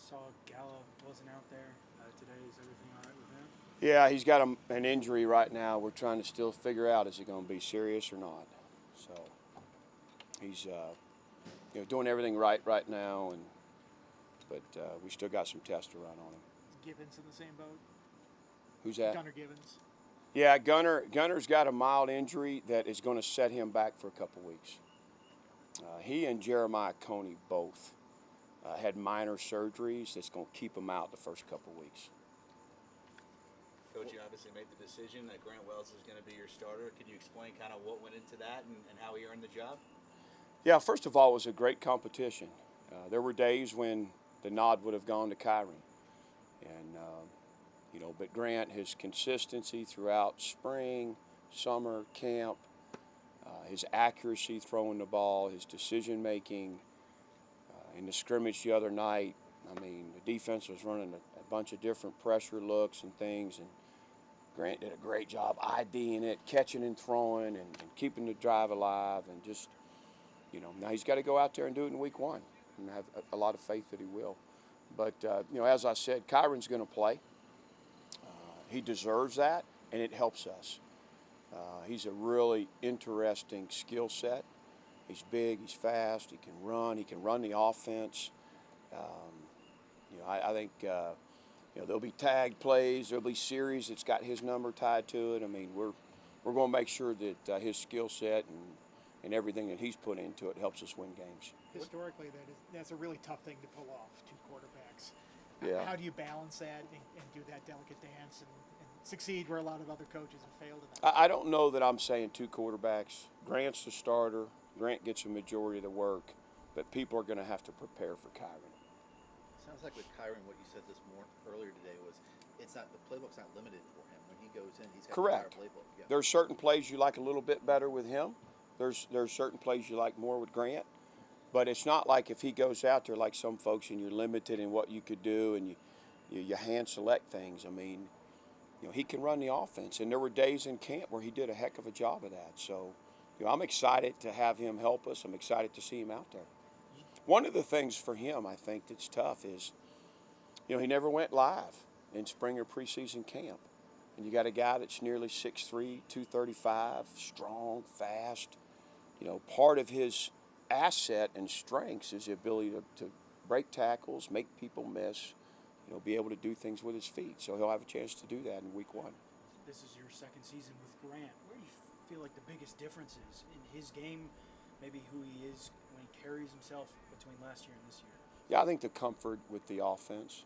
saw Gallo wasn't out there today. Is everything all right with him? Yeah, he's got an injury right now. We're trying to still figure out, is it going to be serious or not. So he's doing everything right now, but we still got some tests to run on him. Is Gibbons in the same boat? Who's that? Gunnar Gibbons. Yeah, Gunner's got a mild injury that is going to set him back for a couple weeks. He and Jeremiah Coney both had minor surgeries that's going to keep them out the first couple weeks. Coach, you obviously made the decision that Grant Wells is going to be your starter. Could you explain kind of what went into that and how he earned the job? Yeah, first of all, it was a great competition. There were days when the nod would have gone to Kyron. And, but Grant, his consistency throughout spring, summer, camp, his accuracy throwing the ball, his decision making. In the scrimmage the other night, I mean, the defense was running a bunch of different pressure looks and things, and Grant did a great job IDing it, catching and throwing, and keeping the drive alive, and just, now he's got to go out there and do it in week one, and I have a lot of faith that he will. But, as I said, Kyron's going to play. He deserves that, and it helps us. He's a really interesting skill set. He's big, he's fast, he can run the offense. I think there'll be tag plays, there'll be series that's got his number tied to it. I mean, we're going to make sure that his skill set and everything that he's put into it helps us win games. Historically, that's a really tough thing to pull off, two quarterbacks. Yeah. How do you balance that and do that delicate dance and succeed where a lot of other coaches have failed in that? I don't know that I'm saying two quarterbacks. Grant's the starter. Grant gets a majority of the work, but people are going to have to prepare for Kyron. Sounds like with Kyron, what you said earlier today was the playbook's not limited for him. When he goes in, he's got Correct. the entire playbook. Yeah. There's certain plays you like a little bit better with him. There's certain plays you like more with Grant. But it's not like if he goes out there like some folks and you're limited in what you could do and you hand select things. I mean, he can run the offense. And there were days in camp where he did a heck of a job of that. So, I'm excited to have him help us. I'm excited to see him out there. One of the things for him, I think, that's tough is, he never went live in spring or preseason camp. And you got a guy that's nearly 6'3", 235, strong, fast. Part of his asset and strengths is the ability to break tackles, make people miss, be able to do things with his feet. So he'll have a chance to do that in week one. This is your second season with Grant. Where do you feel like the biggest difference is in his game, maybe who he is when he carries himself between last year and this year? Yeah, I think the comfort with the offense.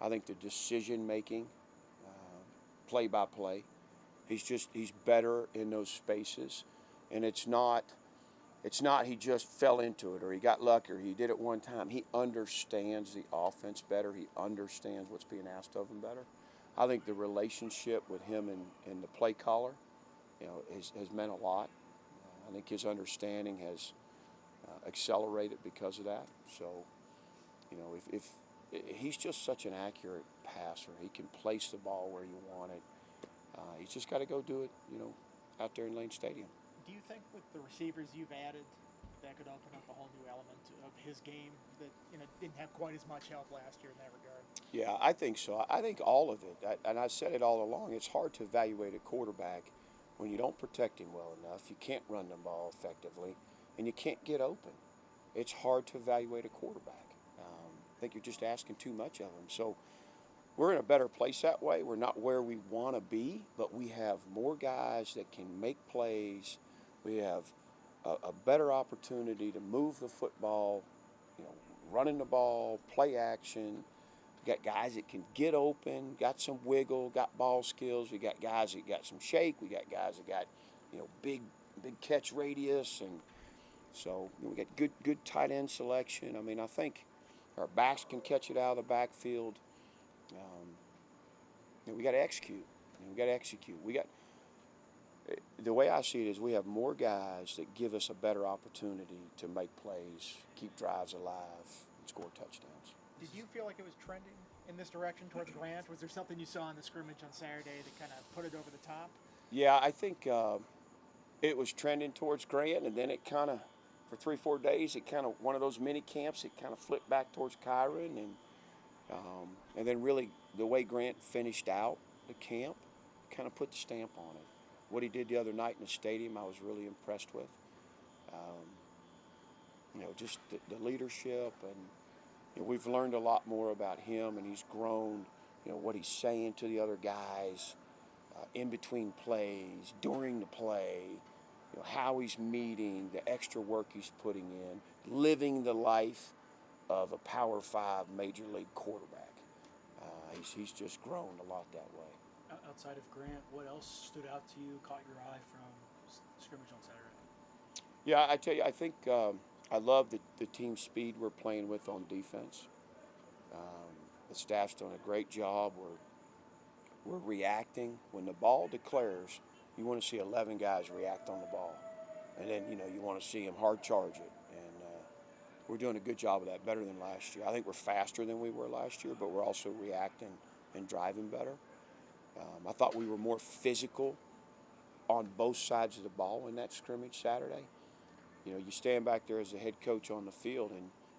I think the decision making, play by play. He's better in those spaces, and it's not he just fell into it or he got lucky or he did it one time. He understands the offense better. He understands what's being asked of him better. I think the relationship with him and the play caller, has meant a lot. I think his understanding has accelerated because of that. So, if he's just such an accurate passer, he can place the ball where you want it. He's just got to go do it, out there in Lane Stadium. Do you think with the receivers you've added, that could open up a whole new element of his game that didn't have quite as much help last year in that regard? Yeah, I think so. I think all of it, and I said it all along, it's hard to evaluate a quarterback when you don't protect him well enough, you can't run the ball effectively, and you can't get open. It's hard to evaluate a quarterback. I think you're just asking too much of him. So we're in a better place that way. We're not where we want to be, but we have more guys that can make plays. We have a better opportunity to move the football, running the ball, play action. We got guys that can get open, got some wiggle, got ball skills. We got guys that got some shake. We got guys that got, big catch radius, and so we got good tight end selection. I mean, I think our backs can catch it out of the backfield. We got to execute. The way I see it is we have more guys that give us a better opportunity to make plays, keep drives alive, and score touchdowns. Did you feel like it was trending in this direction towards Grant? Was there something you saw in the scrimmage on Saturday that kind of put it over the top? Yeah, I think it was trending towards Grant, and then it kind of, for 3-4 days, it kind of, one of those mini camps, it kind of flipped back towards Kyron, and And then really the way Grant finished out the camp kind of put the stamp on it. What he did the other night in the stadium, I was really impressed with. Just the leadership, and we've learned a lot more about him, and he's grown. What he's saying to the other guys in between plays, during the play, how he's meeting, the extra work he's putting in, living the life of a Power 5 Major League quarterback. He's just grown a lot that way. Outside of Grant, what else stood out to you, caught your eye from scrimmage on Saturday? Yeah, I tell you, I think I love the team speed we're playing with on defense. The staff's done a great job. We're reacting. When the ball declares, you want to see 11 guys react on the ball. And then, you want to see them hard charge it. And we're doing a good job of that, better than last year. I think we're faster than we were last year, but we're also reacting and driving better. I thought we were more physical on both sides of the ball in that scrimmage Saturday. You stand back there as the head coach on the field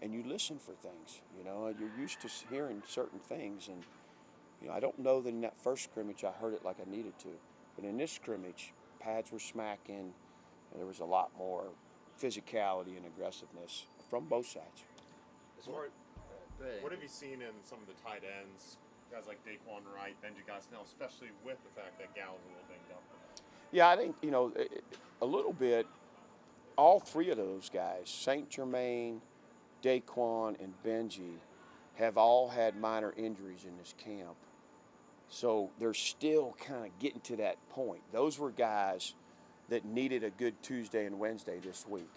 and you listen for things. You're used to hearing certain things. And, I don't know that in that first scrimmage I heard it like I needed to. But in this scrimmage, pads were smacking, and there was a lot more physicality and aggressiveness from both sides. What have you seen in some of the tight ends, guys like Daquan Wright, Benji Gosnell, especially with the fact that Gal's a little banged up? Yeah, I think, a little bit, all three of those guys, St. Germain, Daquan, and Benji, have all had minor injuries in this camp. So they're still kind of getting to that point. Those were guys that needed a good Tuesday and Wednesday this week.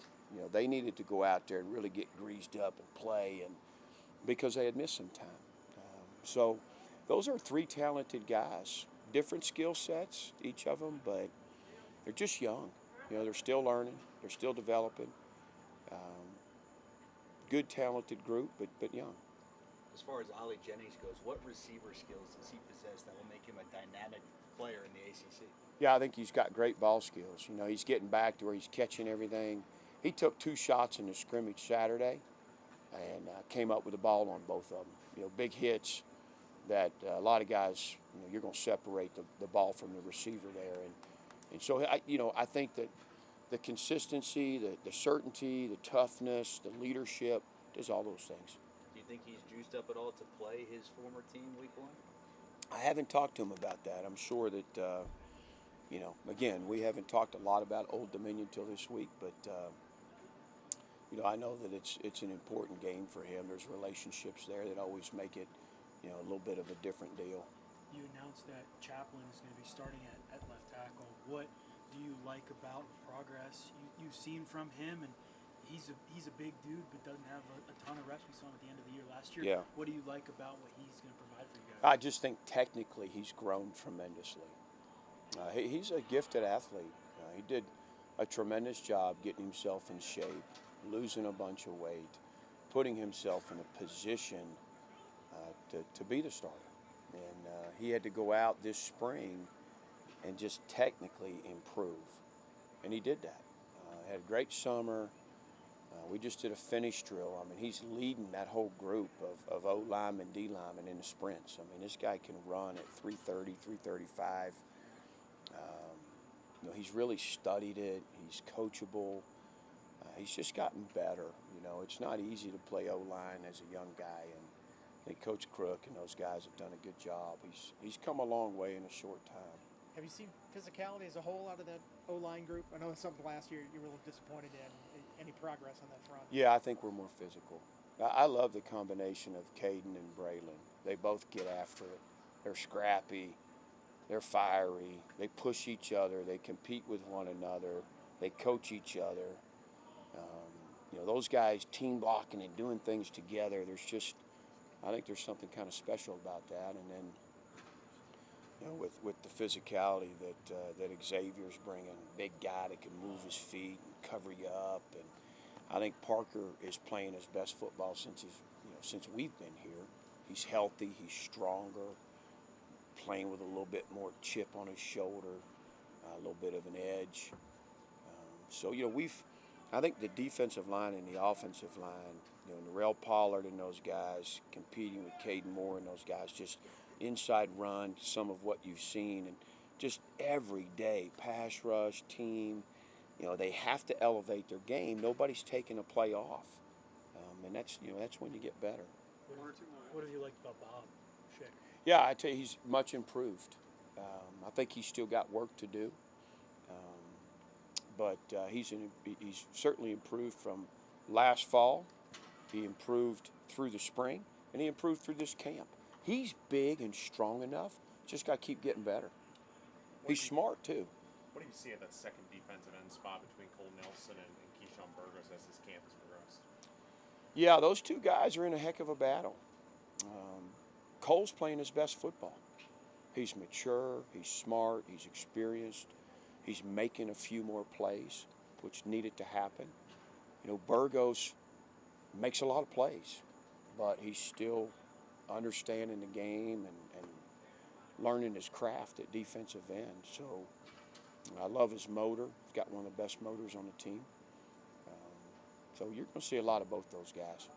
They needed to go out there and really get greased up and play, and because they had missed some time. So those are three talented guys, different skill sets, each of them, but they're just young. They're still learning, they're still developing. Good, talented group, but young. As far as Ollie Jennings goes, what receiver skills does he possess that will make him a dynamic player in the ACC? Yeah, I think he's got great ball skills. He's getting back to where he's catching everything. He took 2 shots in the scrimmage Saturday and came up with the ball on both of them. Big hits that a lot of guys, you're going to separate the ball from the receiver there. And so, I think that the consistency, the certainty, the toughness, the leadership, does all those things. Do you think he's juiced up at all to play his former team week 1? I haven't talked to him about that. I'm sure that, again, we haven't talked a lot about Old Dominion till this week, but, I know that it's an important game for him. There's relationships there that always make it, a little bit of a different deal. You announced that Chaplin is going to be starting at left tackle. What do you like about progress you've seen from him? And he's a big dude, but doesn't have a ton of reps. We saw him at the end of the year last year. Yeah. What do you like about what he's going to provide for you guys? I just think technically he's grown tremendously. He's a gifted athlete. He did a tremendous job getting himself in shape, losing a bunch of weight, putting himself in a position to be the starter. And he had to go out this spring and just technically improve. And he did that. Had a great summer. We just did a finish drill. I mean, he's leading that whole group of O linemen, D linemen in the sprints. I mean, this guy can run at 330, 335. He's really studied it. He's coachable. He's just gotten better. It's not easy to play O-line as a young guy, and I think Coach Crook and those guys have done a good job. He's come a long way in a short time. Have you seen physicality as a whole out of that O-line group? I know it's something last year you were a little disappointed in. Any progress on that front? Yeah, I think we're more physical. I love the combination of Caden and Braylon. They both get after it. They're scrappy. They're fiery. They push each other. They compete with one another. They coach each other. Those guys team blocking and doing things together. I think there's something kind of special about that. And then, with the physicality that Xavier's bringing, big guy that can move his feet and cover you up. And I think Parker is playing his best football since we've been here. He's healthy. He's stronger. Playing with a little bit more chip on his shoulder, a little bit of an edge. So I think the defensive line and the offensive line, you know, Narell Pollard and those guys competing with Caden Moore and those guys, just inside run, some of what you've seen, and just every day, pass rush, team, you know, they have to elevate their game. Nobody's taking a play off. And that's, you know, that's when you get better. What have you liked about Bob Schick? Yeah, I tell you, he's much improved. I think he's still got work to do. But he's certainly improved from last fall. He improved through the spring, and he improved through this camp. He's big and strong enough. Just got to keep getting better. He's smart too. What do you see at that second defensive end spot between Cole Nelson and Keyshawn Burgos as this camp has progressed? Yeah, those two guys are in a heck of a battle. Cole's playing his best football. He's mature, he's smart, he's experienced. He's making a few more plays, which needed to happen. You know, Burgos makes a lot of plays, but he's still understanding the game and learning his craft at defensive end. So I love his motor. He's got one of the best motors on the team. So you're going to see a lot of both those guys.